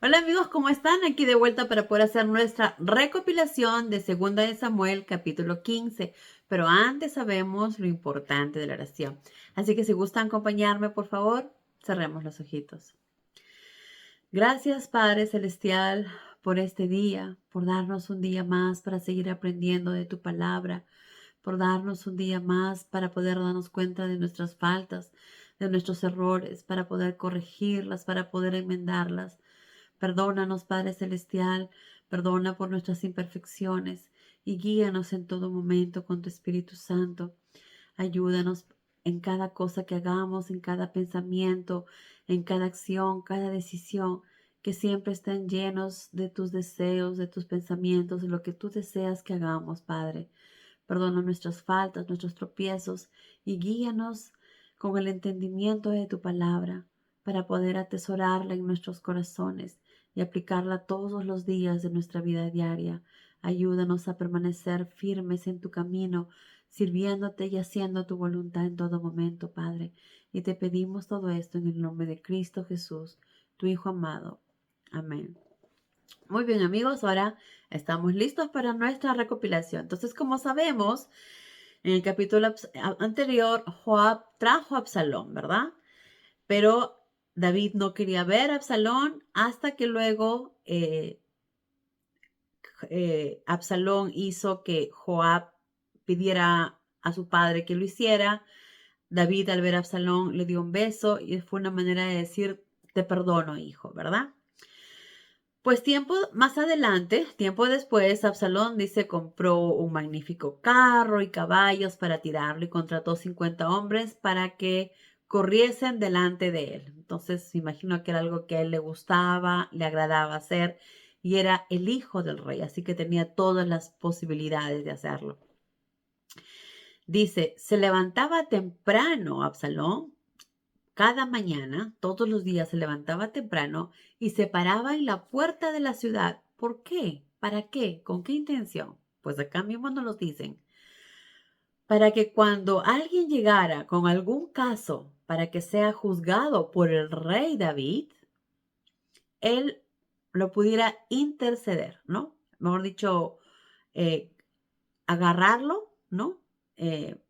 Hola amigos, ¿cómo están? Aquí de vuelta para poder hacer nuestra recopilación de Segunda de Samuel, capítulo 15. Pero antes sabemos lo importante de la oración. Así que si gustan acompañarme, por favor, cerremos los ojitos. Gracias, Padre Celestial, por este día, por darnos un día más para seguir aprendiendo de tu palabra, por darnos un día más para poder darnos cuenta de nuestras faltas, de nuestros errores, para poder corregirlas, para poder enmendarlas. Perdónanos, Padre Celestial, perdona por nuestras imperfecciones y guíanos en todo momento con tu Espíritu Santo. Ayúdanos en cada cosa que hagamos, en cada pensamiento, en cada acción, cada decisión, que siempre estén llenos de tus deseos, de tus pensamientos, de lo que tú deseas que hagamos, Padre. Perdona nuestras faltas, nuestros tropiezos y guíanos con el entendimiento de tu palabra para poder atesorarla en nuestros corazones y aplicarla todos los días de nuestra vida diaria. Ayúdanos a permanecer firmes en tu camino, sirviéndote y haciendo tu voluntad en todo momento, Padre. Y te pedimos todo esto en el nombre de Cristo Jesús, tu Hijo amado. Amén. Muy bien, amigos, ahora estamos listos para nuestra recopilación. Entonces, como sabemos, en el capítulo anterior, Joab trajo a Absalón, ¿verdad? Pero David no quería ver a Absalón hasta que luego Absalón hizo que Joab pidiera a su padre que lo hiciera. David, al ver a Absalón, le dio un beso y fue una manera de decir, te perdono, hijo, ¿verdad? Pues tiempo más adelante, tiempo después, Absalón dice compró un magnífico carro y caballos para tirarlo y contrató 50 hombres para que corriesen delante de él. Entonces, imagino que era algo que a él le gustaba, le agradaba hacer y era el hijo del rey, así que tenía todas las posibilidades de hacerlo. Dice, se levantaba temprano Absalón cada mañana, todos los días se levantaba temprano y se paraba en la puerta de la ciudad. ¿Por qué? ¿Para qué? ¿Con qué intención? Pues acá mismo nos lo dicen. Para que cuando alguien llegara con algún caso para que sea juzgado por el rey David, él lo pudiera interceder, ¿no? Mejor dicho, eh, agarrarlo, ¿no? Eh,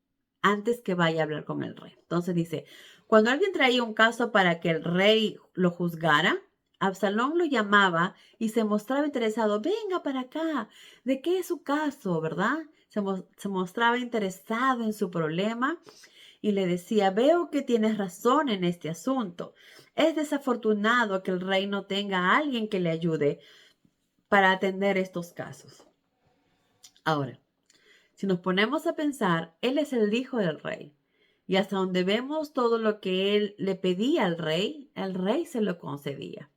antes que vaya a hablar con el rey. Entonces dice, cuando alguien traía un caso para que el rey lo juzgara, Absalón lo llamaba y se mostraba interesado. Venga para acá, ¿de qué es su caso, verdad? Se mostraba interesado en su problema y le decía, veo que tienes razón en este asunto. Es desafortunado que el rey no tenga a alguien que le ayude para atender estos casos. Ahora, si nos ponemos a pensar, él es el hijo del rey. Y hasta donde vemos todo lo que él le pedía al rey, el rey se lo concedía.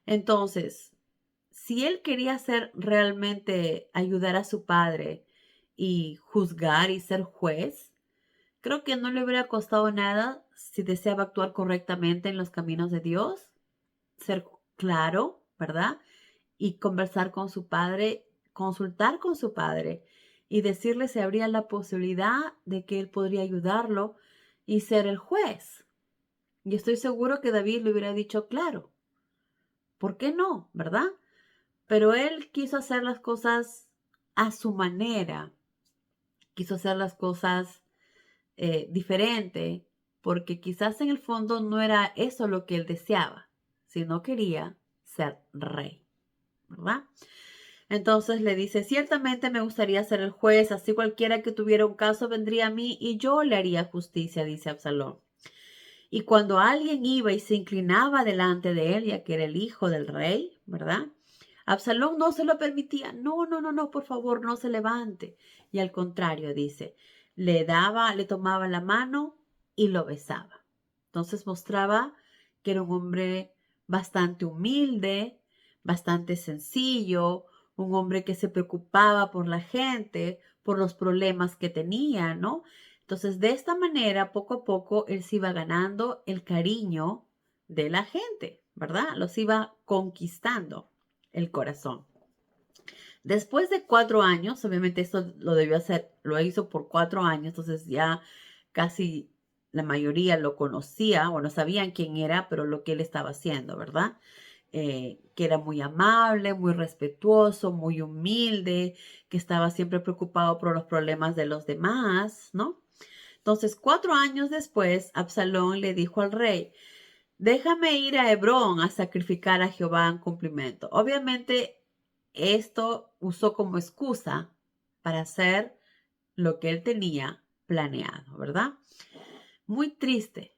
Entonces, si él quería hacer realmente ayudar a su padre y juzgar y ser juez, creo que no le hubiera costado nada si deseaba actuar correctamente en los caminos de Dios, ser claro, ¿verdad? Y conversar con su padre, consultar con su padre y decirle si habría la posibilidad de que él podría ayudarlo y ser el juez. Y estoy seguro que David le hubiera dicho, claro, ¿por qué no? ¿Verdad? Pero él quiso hacer las cosas a su manera, quiso hacer las cosas diferente, porque quizás en el fondo no era eso lo que él deseaba, sino quería ser rey, ¿verdad? Entonces le dice, ciertamente me gustaría ser el juez, así cualquiera que tuviera un caso vendría a mí y yo le haría justicia, dice Absalón. Y cuando alguien iba y se inclinaba delante de él, ya que era el hijo del rey, ¿verdad? Absalón no se lo permitía. No, no, no, no, por favor, no se levante. Y al contrario, dice, le tomaba la mano y lo besaba. Entonces mostraba que era un hombre bastante humilde, bastante sencillo, un hombre que se preocupaba por la gente, por los problemas que tenía, ¿no? Entonces, de esta manera, poco a poco, él se iba ganando el cariño de la gente, ¿verdad? Los iba conquistando el corazón. Después de 4 años, obviamente esto lo debió hacer, lo hizo por 4 años, entonces ya casi la mayoría lo conocía o no sabían quién era, pero lo que él estaba haciendo, ¿verdad? que era muy amable, muy respetuoso, muy humilde, que estaba siempre preocupado por los problemas de los demás, ¿no? Entonces, 4 años después, Absalón le dijo al rey: déjame ir a Hebrón a sacrificar a Jehová en cumplimiento. Obviamente, esto usó como excusa para hacer lo que él tenía planeado, ¿verdad? Muy triste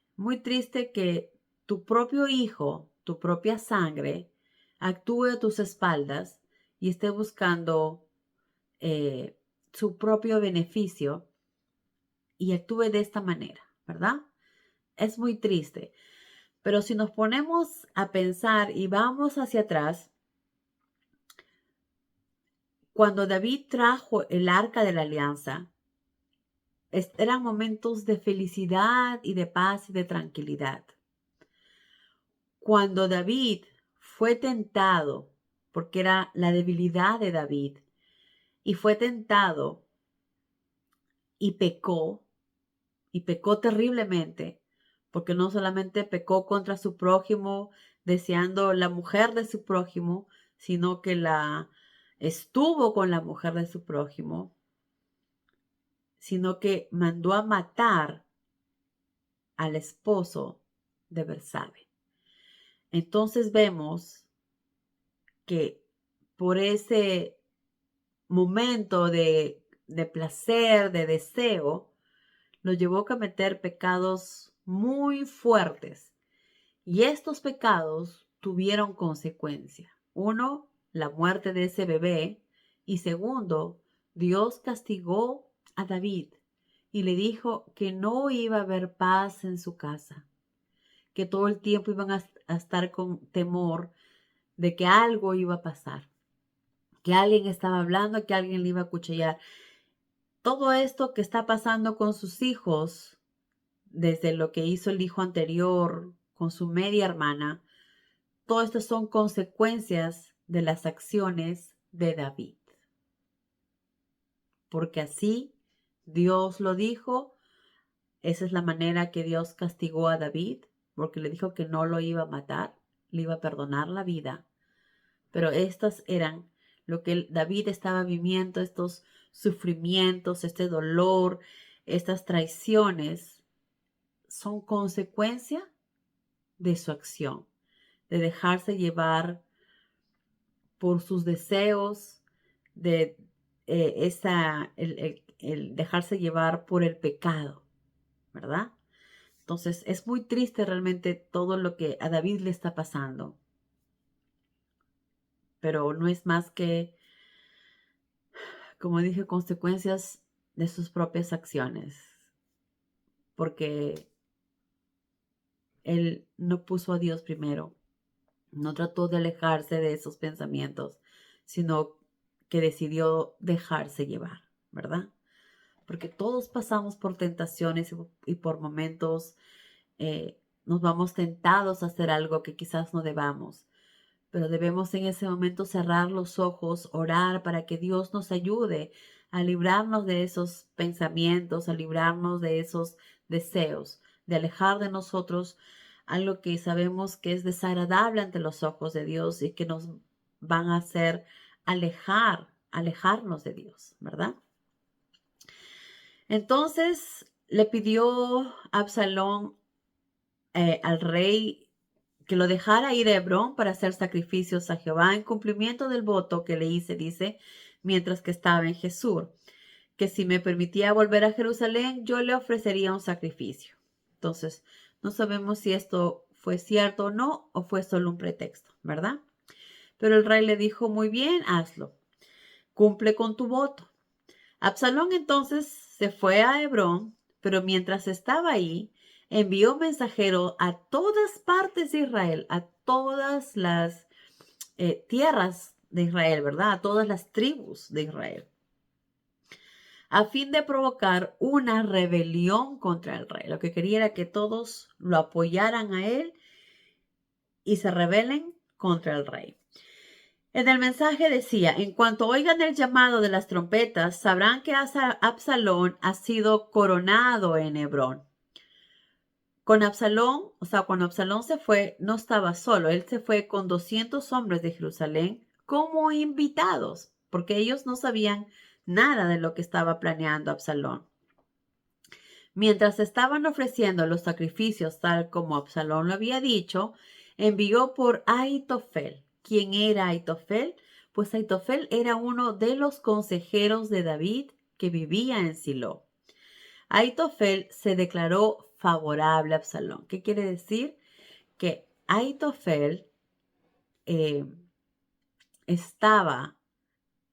que tu propio hijo, tu propia sangre, actúe a tus espaldas y esté buscando su propio beneficio y actúe de esta manera, ¿verdad? Es muy triste. Pero si nos ponemos a pensar y vamos hacia atrás, cuando David trajo el arca de la alianza, eran momentos de felicidad y de paz y de tranquilidad. Cuando David fue tentado, porque era la debilidad de David, y fue tentado y pecó terriblemente, porque no solamente pecó contra su prójimo, deseando la mujer de su prójimo, sino que estuvo con la mujer de su prójimo, sino que mandó a matar al esposo de Bersabe. Entonces vemos que por ese momento de placer, de deseo, lo llevó a cometer pecados muy fuertes. Y estos pecados tuvieron consecuencia. Uno, la muerte de ese bebé. Y segundo, Dios castigó a David y le dijo que no iba a haber paz en su casa, que todo el tiempo iban a estar con temor de que algo iba a pasar, que alguien estaba hablando, que alguien le iba a acuchillar. Todo esto que está pasando con sus hijos, desde lo que hizo el hijo anterior con su media hermana, todo esto son consecuencias de las acciones de David. Porque así Dios lo dijo, esa es la manera que Dios castigó a David, porque le dijo que no lo iba a matar, le iba a perdonar la vida. Pero estas eran lo que David estaba viviendo, estos sufrimientos, este dolor, estas traiciones, son consecuencia de su acción, de dejarse llevar por sus deseos, de el dejarse llevar por el pecado, ¿verdad? Entonces es muy triste realmente todo lo que a David le está pasando, pero no es más que, como dije, consecuencias de sus propias acciones, porque él no puso a Dios primero, no trató de alejarse de esos pensamientos, sino que decidió dejarse llevar, ¿verdad? Porque todos pasamos por tentaciones y por momentos nos vamos tentados a hacer algo que quizás no debamos, pero debemos en ese momento cerrar los ojos, orar para que Dios nos ayude a librarnos de esos pensamientos, a librarnos de esos deseos, de alejar de nosotros algo que sabemos que es desagradable ante los ojos de Dios y que nos van a hacer alejarnos de Dios, ¿verdad? Entonces le pidió Absalón al rey que lo dejara ir a Hebrón para hacer sacrificios a Jehová en cumplimiento del voto que le hice, dice, mientras que estaba en Jesús, que si me permitía volver a Jerusalén, yo le ofrecería un sacrificio. Entonces, no sabemos si esto fue cierto o no, o fue solo un pretexto, ¿verdad? Pero el rey le dijo: muy bien, hazlo, cumple con tu voto. Absalón entonces se fue a Hebrón, pero mientras estaba ahí, envió mensajero a todas partes de Israel, a todas las tierras de Israel, ¿verdad? A todas las tribus de Israel, a fin de provocar una rebelión contra el rey. Lo que quería era que todos lo apoyaran a él y se rebelen contra el rey. En el mensaje decía: en cuanto oigan el llamado de las trompetas, sabrán que Absalón ha sido coronado en Hebrón. Con Absalón, o sea, cuando Absalón se fue, no estaba solo, él se fue con 200 hombres de Jerusalén como invitados, porque ellos no sabían nada de lo que estaba planeando Absalón. Mientras estaban ofreciendo los sacrificios tal como Absalón lo había dicho, envió por Ahitofel. ¿Quién era Ahitofel? Pues Ahitofel era uno de los consejeros de David que vivía en Silo. Ahitofel se declaró favorable a Absalón. ¿Qué quiere decir? Que Ahitofel eh, estaba,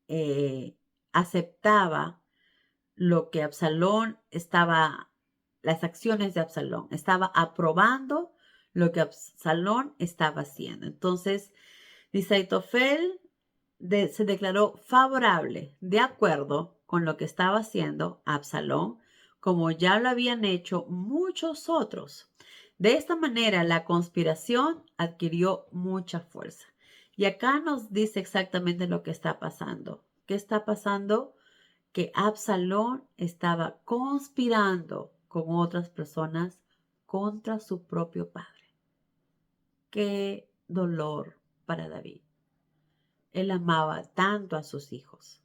eh, aceptaba lo que Absalón estaba, las acciones de Absalón, estaba aprobando lo que Absalón estaba haciendo. Entonces, dice Ahitofel se declaró favorable, de acuerdo con lo que estaba haciendo Absalón, como ya lo habían hecho muchos otros. De esta manera, la conspiración adquirió mucha fuerza. Y acá nos dice exactamente lo que está pasando. ¿Qué está pasando? Que Absalón estaba conspirando con otras personas contra su propio padre. Qué dolor para David. Él amaba tanto a sus hijos.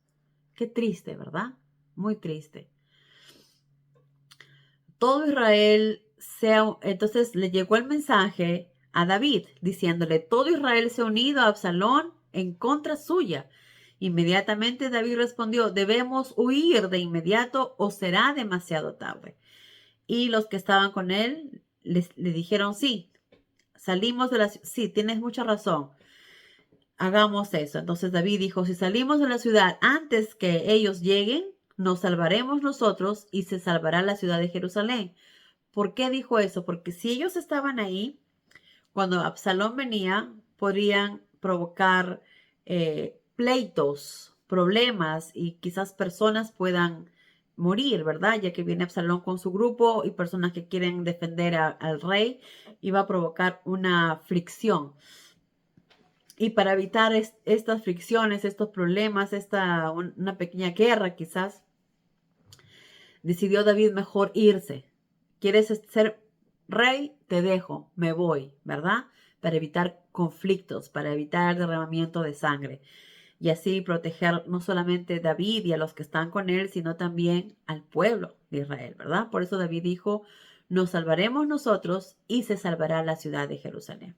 Qué triste, ¿verdad? Muy triste. Todo Israel entonces le llegó el mensaje a David diciéndole, todo Israel se ha unido a Absalón en contra suya. Inmediatamente David respondió, debemos huir de inmediato o será demasiado tarde. Y los que estaban con él le dijeron, sí, salimos de la ciudad. Sí, tienes mucha razón. Hagamos eso. Entonces David dijo, si salimos de la ciudad antes que ellos lleguen, nos salvaremos nosotros y se salvará la ciudad de Jerusalén. ¿Por qué dijo eso? Porque si ellos estaban ahí, cuando Absalón venía, podrían provocar pleitos, problemas y quizás personas puedan morir, ¿verdad? Ya que viene Absalón con su grupo y personas que quieren defender al rey y va a provocar una fricción. Y para evitar estas fricciones, estos problemas, una pequeña guerra quizás, decidió David mejor irse. ¿Quieres ser rey? Te dejo, me voy, ¿verdad? Para evitar conflictos, para evitar derramamiento de sangre. Y así proteger no solamente a David y a los que están con él, sino también al pueblo de Israel, ¿verdad? Por eso David dijo, nos salvaremos nosotros y se salvará la ciudad de Jerusalén.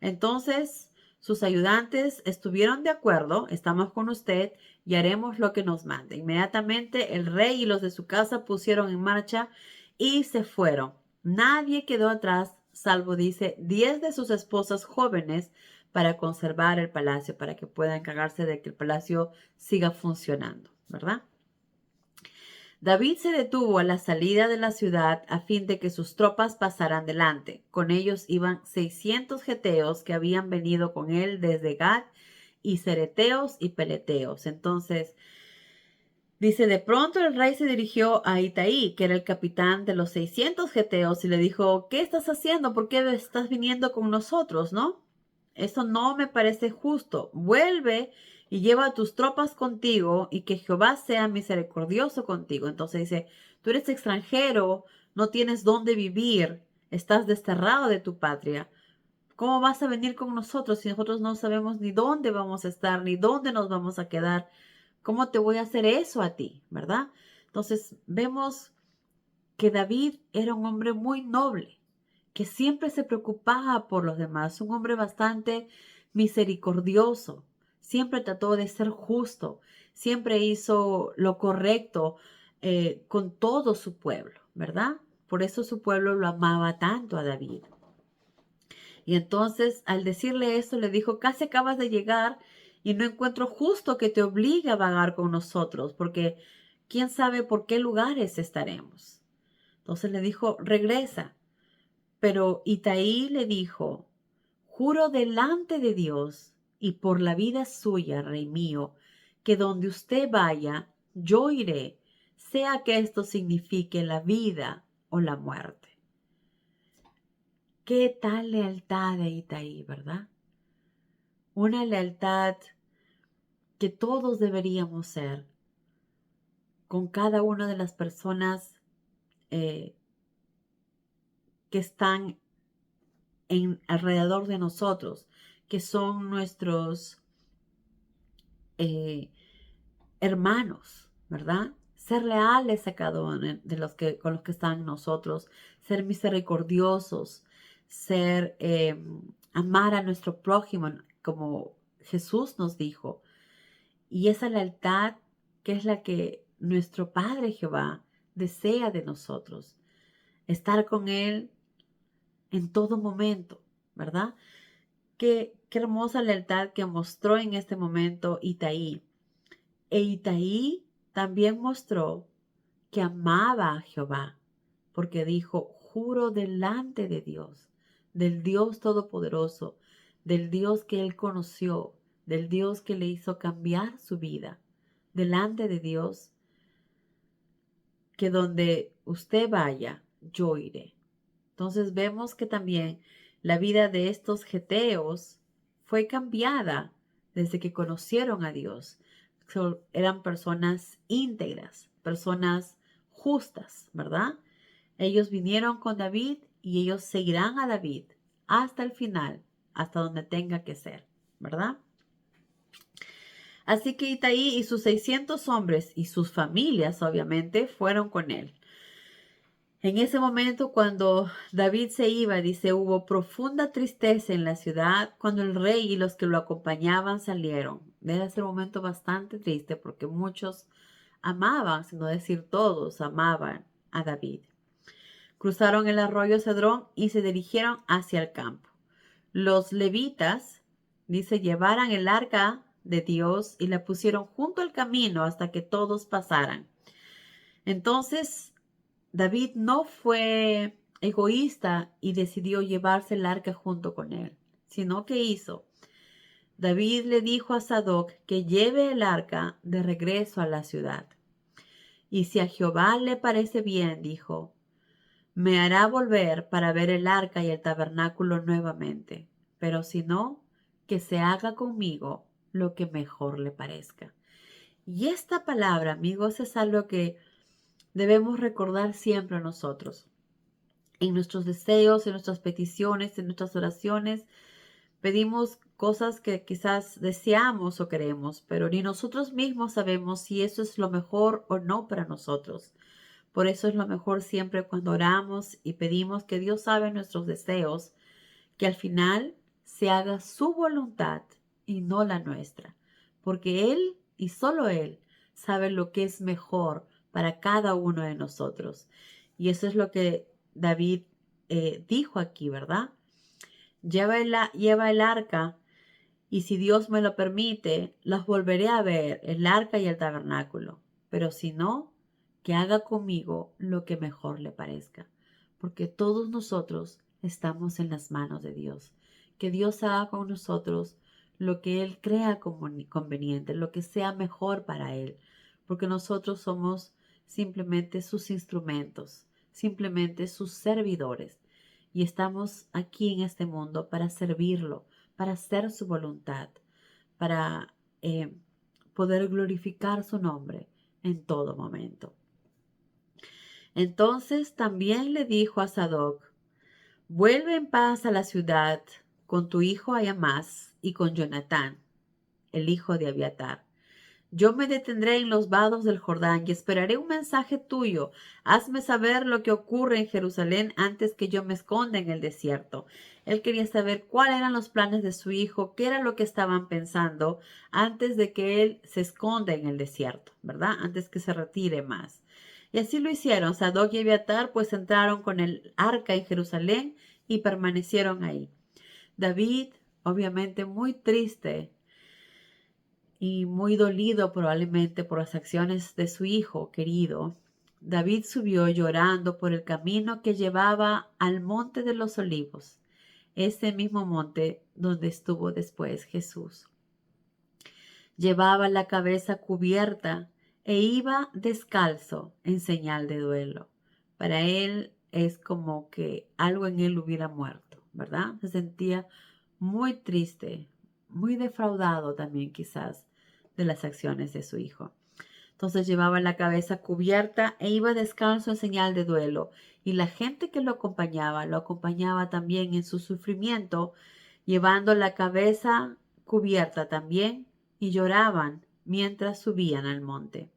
Entonces, sus ayudantes estuvieron de acuerdo, estamos con usted y haremos lo que nos mande. Inmediatamente el rey y los de su casa pusieron en marcha y se fueron. Nadie quedó atrás, salvo, dice, 10 de sus esposas jóvenes para conservar el palacio, para que puedan encargarse de que el palacio siga funcionando, ¿verdad? David se detuvo a la salida de la ciudad a fin de que sus tropas pasaran delante. Con ellos iban 600 geteos que habían venido con él desde Gad y cereteos y peleteos. Entonces, dice, de pronto el rey se dirigió a Itaí, que era el capitán de los 600 geteos, y le dijo, ¿qué estás haciendo? ¿Por qué estás viniendo con nosotros, no? Eso no me parece justo. Vuelve y lleva a tus tropas contigo y que Jehová sea misericordioso contigo. Entonces dice, tú eres extranjero, no tienes dónde vivir, estás desterrado de tu patria. ¿Cómo vas a venir con nosotros si nosotros no sabemos ni dónde vamos a estar, ni dónde nos vamos a quedar? ¿Cómo te voy a hacer eso a ti? ¿Verdad? Entonces vemos que David era un hombre muy noble, que siempre se preocupaba por los demás, un hombre bastante misericordioso, siempre trató de ser justo, siempre hizo lo correcto con todo su pueblo, ¿verdad? Por eso su pueblo lo amaba tanto a David. Y entonces al decirle eso le dijo, casi acabas de llegar y no encuentro justo que te obligue a vagar con nosotros, porque quién sabe por qué lugares estaremos. Entonces le dijo, regresa. Pero Itaí le dijo, juro delante de Dios y por la vida suya, rey mío, que donde usted vaya, yo iré, sea que esto signifique la vida o la muerte. ¿Qué tal lealtad de Itaí, verdad? Una lealtad que todos deberíamos ser con cada una de las personas eh, que están alrededor de nosotros, que son nuestros eh, hermanos, ¿verdad? Ser leales a cada uno de los que, con los que están nosotros, ser misericordiosos, ser, amar a nuestro prójimo, como Jesús nos dijo. Y esa lealtad que es la que nuestro Padre Jehová desea de nosotros. Estar con Él en todo momento, ¿verdad? Qué hermosa lealtad que mostró en este momento Itaí. E Itaí también mostró que amaba a Jehová, porque dijo, juro delante de Dios, del Dios Todopoderoso, del Dios que él conoció, del Dios que le hizo cambiar su vida, delante de Dios, que donde usted vaya, yo iré. Entonces vemos que también la vida de estos geteos fue cambiada desde que conocieron a Dios. Eran personas íntegras, personas justas, ¿verdad? Ellos vinieron con David y ellos seguirán a David hasta el final, hasta donde tenga que ser, ¿verdad? Así que Itaí y sus 600 hombres y sus familias, obviamente, fueron con él. En ese momento, cuando David se iba, dice, hubo profunda tristeza en la ciudad cuando el rey y los que lo acompañaban salieron. Debe ser un momento bastante triste porque muchos amaban, si no decir todos, amaban a David. Cruzaron el arroyo Cedrón y se dirigieron hacia el campo. Los levitas, dice, llevaran el arca de Dios y la pusieron junto al camino hasta que todos pasaran. Entonces, David no fue egoísta y decidió llevarse el arca junto con él, sino que hizo. David le dijo a Sadoc que lleve el arca de regreso a la ciudad. Y si a Jehová le parece bien, dijo, me hará volver para ver el arca y el tabernáculo nuevamente, pero si no, que se haga conmigo lo que mejor le parezca. Y esta palabra, amigos, es algo que debemos recordar siempre a nosotros. En nuestros deseos, en nuestras peticiones, en nuestras oraciones, pedimos cosas que quizás deseamos o queremos, pero ni nosotros mismos sabemos si eso es lo mejor o no para nosotros. Por eso es lo mejor siempre cuando oramos y pedimos que Dios sabe nuestros deseos, que al final se haga su voluntad y no la nuestra, porque Él y solo Él sabe lo que es mejor para cada uno de nosotros. Y eso es lo que David dijo aquí, ¿verdad? Lleva el arca y si Dios me lo permite, los volveré a ver, el arca y el tabernáculo. Pero si no, que haga conmigo lo que mejor le parezca, porque todos nosotros estamos en las manos de Dios. Que Dios haga con nosotros lo que Él crea conveniente, lo que sea mejor para Él, porque nosotros somos simplemente sus instrumentos, simplemente sus servidores, y estamos aquí en este mundo para servirlo, para hacer su voluntad, para poder glorificar su nombre en todo momento. Entonces también le dijo a Sadoc, vuelve en paz a la ciudad con tu hijo Ahimás y con Jonatán, el hijo de Abiatar. Yo me detendré en los vados del Jordán y esperaré un mensaje tuyo. Hazme saber lo que ocurre en Jerusalén antes que yo me esconda en el desierto. Él quería saber cuáles eran los planes de su hijo, qué era lo que estaban pensando antes de que él se esconda en el desierto, ¿verdad? Antes que se retire más. Y así lo hicieron. Sadoc y Abiatar pues entraron con el arca en Jerusalén y permanecieron ahí. David, obviamente muy triste, y muy dolido probablemente por las acciones de su hijo querido, David subió llorando por el camino que llevaba al monte de los olivos, ese mismo monte donde estuvo después Jesús. Llevaba la cabeza cubierta e iba descalzo en señal de duelo. Para él es como que algo en él hubiera muerto, ¿verdad? Se sentía muy triste, muy defraudado también quizás de las acciones de su hijo. Entonces llevaba la cabeza cubierta e iba descalzo en señal de duelo. Y la gente que lo acompañaba también en su sufrimiento, llevando la cabeza cubierta también, y lloraban mientras subían al monte.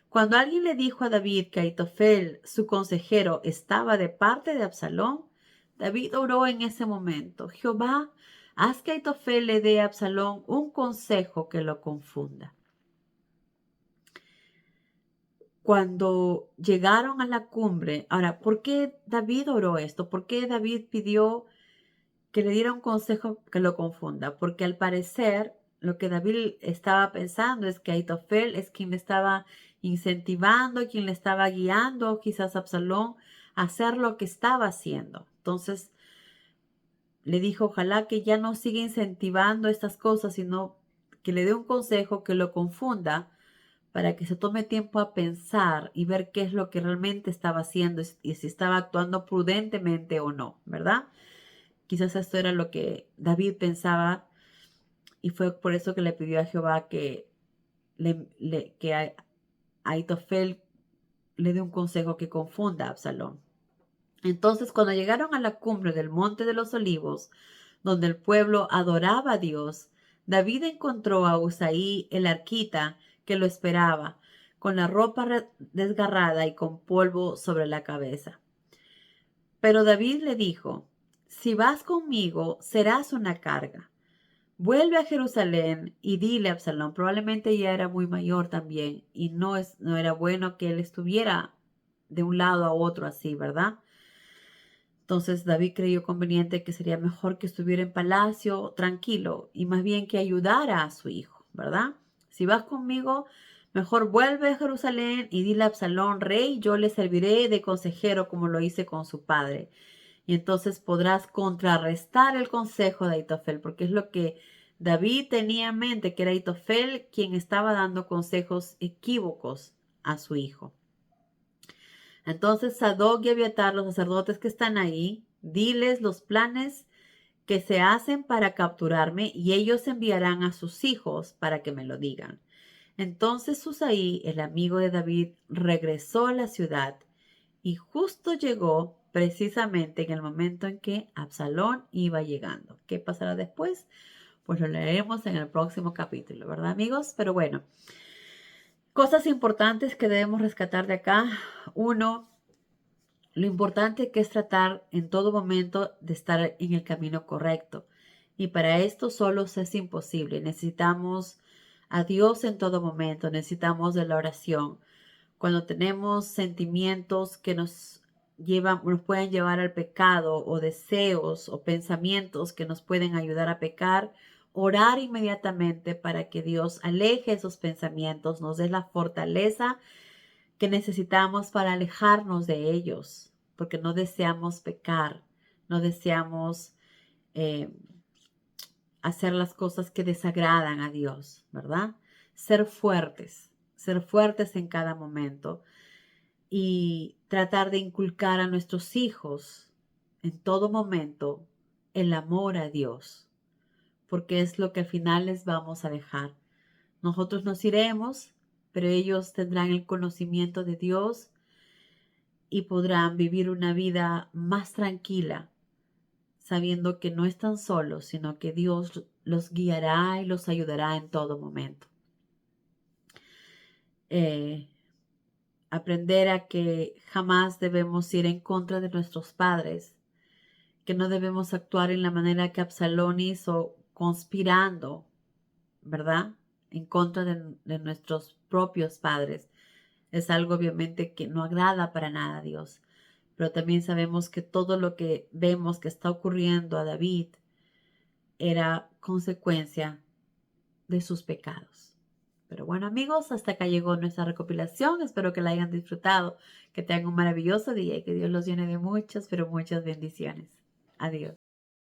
Cuando alguien le dijo a David que Aitofel, su consejero, estaba de parte de Absalón, David oró en ese momento: Jehová, haz que Aitofel le dé a Absalón un consejo que lo confunda. Cuando llegaron a la cumbre, ahora, ¿por qué David oró esto? ¿Por qué David pidió que le diera un consejo que lo confunda? Porque al parecer lo que David estaba pensando es que Aitofel es quien le estaba incentivando, quien le estaba guiando, quizás a Absalón, a hacer lo que estaba haciendo. Entonces le dijo: ojalá que ya no siga incentivando estas cosas, sino que le dé un consejo que lo confunda, para que se tome tiempo a pensar y ver qué es lo que realmente estaba haciendo y si estaba actuando prudentemente o no, ¿verdad? Quizás esto era lo que David pensaba, y fue por eso que le pidió a Jehová que, que Aitofel le dé un consejo que confunda a Absalón. Entonces, cuando llegaron a la cumbre del Monte de los Olivos, donde el pueblo adoraba a Dios, David encontró a Usaí el arquita, que lo esperaba, con la ropa desgarrada y con polvo sobre la cabeza. Pero David le dijo: si vas conmigo, serás una carga. Vuelve a Jerusalén y dile a Absalón. Probablemente ya era muy mayor también, y no era bueno que él estuviera de un lado a otro así, ¿verdad? Entonces David creyó conveniente que sería mejor que estuviera en palacio tranquilo y más bien que ayudara a su hijo, ¿verdad? Si vas conmigo, mejor vuelve a Jerusalén y dile a Absalón: rey, yo le serviré de consejero como lo hice con su padre. Y entonces podrás contrarrestar el consejo de Aitofel, porque es lo que David tenía en mente, que era Aitofel quien estaba dando consejos equívocos a su hijo. Entonces Sadoc y Abiatar, los sacerdotes que están ahí, diles los planes que se hacen para capturarme, y ellos enviarán a sus hijos para que me lo digan. Entonces Usaí, el amigo de David, regresó a la ciudad, y justo llegó precisamente en el momento en que Absalón iba llegando. ¿Qué pasará después? Pues lo leeremos en el próximo capítulo, ¿verdad, amigos? Pero bueno, cosas importantes que debemos rescatar de acá. Uno, lo importante que es tratar en todo momento de estar en el camino correcto. Y para esto solo es imposible. Necesitamos a Dios en todo momento. Necesitamos de la oración. Cuando tenemos sentimientos que nos pueden llevar al pecado, o deseos o pensamientos que nos pueden ayudar a pecar, orar inmediatamente para que Dios aleje esos pensamientos, nos dé la fortaleza que necesitamos para alejarnos de ellos, porque no deseamos pecar, no deseamos eh, hacer las cosas que desagradan a Dios, ¿verdad? Ser fuertes en cada momento, y tratar de inculcar a nuestros hijos en todo momento el amor a Dios, porque es lo que al final les vamos a dejar. Nosotros nos iremos, pero ellos tendrán el conocimiento de Dios y podrán vivir una vida más tranquila, sabiendo que no están solos, sino que Dios los guiará y los ayudará en todo momento. Aprender a que jamás debemos ir en contra de nuestros padres, que no debemos actuar en la manera que Absalón hizo, conspirando, ¿verdad?, en contra de nuestros propios padres. Es algo obviamente que no agrada para nada a Dios. Pero también sabemos que todo lo que vemos que está ocurriendo a David era consecuencia de sus pecados. Pero bueno, amigos, hasta acá llegó nuestra recopilación. Espero que la hayan disfrutado, que tengan un maravilloso día y que Dios los llene de muchas, pero muchas bendiciones. Adiós.